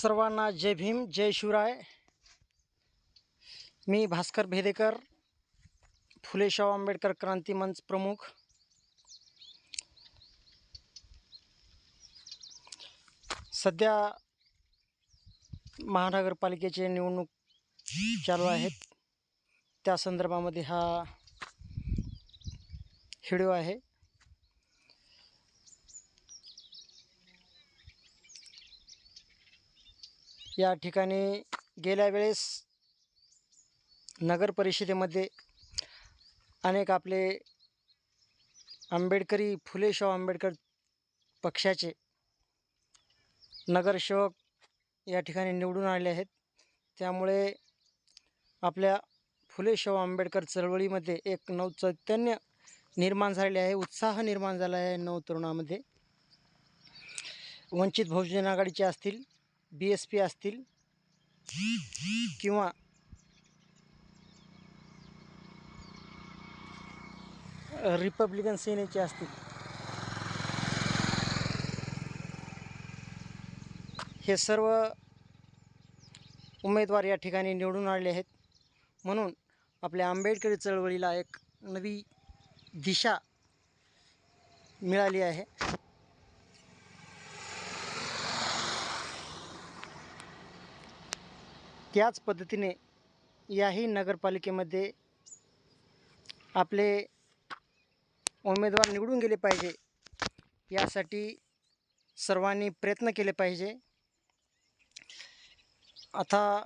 सर्वांना जय भीम, जय शिवराय. मी भास्कर भेदेकर, फुले शाहू आंबेडकर क्रांती मंच प्रमुख. सध्या महानगरपालिकेचे निवडणूक चालू आहेत, त्या संदर्भामध्ये हा व्हिडिओ आहे. या ठिकाणी गेल्या वेळेस नगर परिषदेमध्ये अनेक आपले आंबेडकरी फुले शाहू आंबेडकर पक्षाचे नगरसेवक या ठिकाणी निवडून आले आहेत. त्यामुळे आपल्या फुले शाहू आंबेडकर चळवळीमध्ये एक नवचैतन्य निर्माण झालेले आहे, उत्साह निर्माण झाला आहे नवतरुणामध्ये. वंचित बहुजन आघाडीचे असतील, BSP असतील किंवा रिपब्लिकन सेनेचे असतील, हे सर्व उमेदवार या ठिकाणी निवडून आले आहेत. म्हणून आपल्या आंबेडकरी चळवळीला एक नवी दिशा मिळाली आहे. त्याच पद्धतीने याही नगरपालिकेमध्ये आपले उमेदवार निवडून गेले पाहिजे, यासाठी सर्वांनी प्रयत्न केले पाहिजे. आता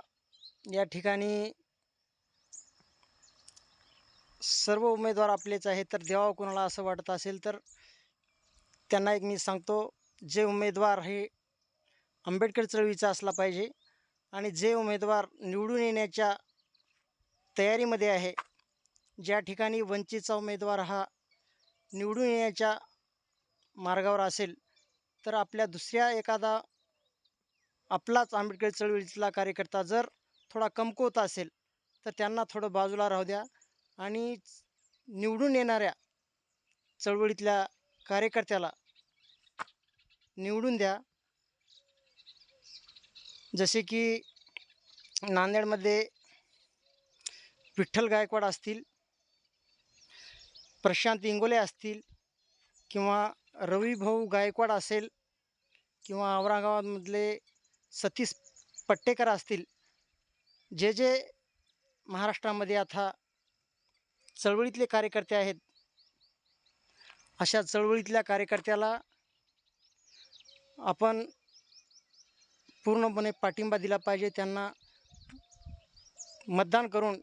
या ठिकाणी सर्व उमेदवार आपलेच आहेत, तर देवा कोणाला असं वाटत असेल तर त्यांना एक मी सांगतो, जे उमेदवार हे आंबेडकर चळवळीचा असला पाहिजे आणि जे उमेदवार निवडून येण्याच्या तयारीमध्ये आहे, ज्या ठिकाणी वंचितचा उमेदवार हा निवडून येण्याच्या मार्गावर असेल, तर आपल्या दुसऱ्या एखादा आपलाच आंबेडकर चळवळीतला कार्यकर्ता जर थोडा कमकुवत असेल, तर त्यांना थोडं बाजूला राहू द्या आणि निवडून येणाऱ्या चळवळीतल्या कार्यकर्त्याला निवडून द्या. जसे की नांदेडमध्ये विठ्ठल गायकवाड असतील, प्रशांत इंगोले असतील, किंवा रविभाऊ गायकवाड असेल, किंवा औरंगाबादमधले सतीश पट्टेकर असतील, जे जे महाराष्ट्रामध्ये आता चळवळीतले कार्यकर्ते आहेत, अशा चळवळीतल्या कार्यकर्त्याला आपण पूर्णपणे पाठिंबा दिला पाहिजे. त्यांना मतदान करून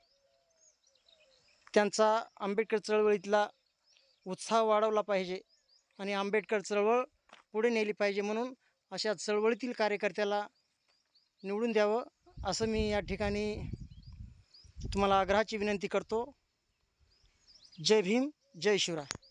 त्यांचा आंबेडकर चळवळीतला उत्साह वाढवला पाहिजे आणि आंबेडकर चळवळ पुढे नेली पाहिजे. म्हणून अशा चळवळीतील कार्यकर्त्याला निवडून द्यावं, असं मी या ठिकाणी तुम्हाला आग्रहाची विनंती करतो. जय भीम, जय शिवराय.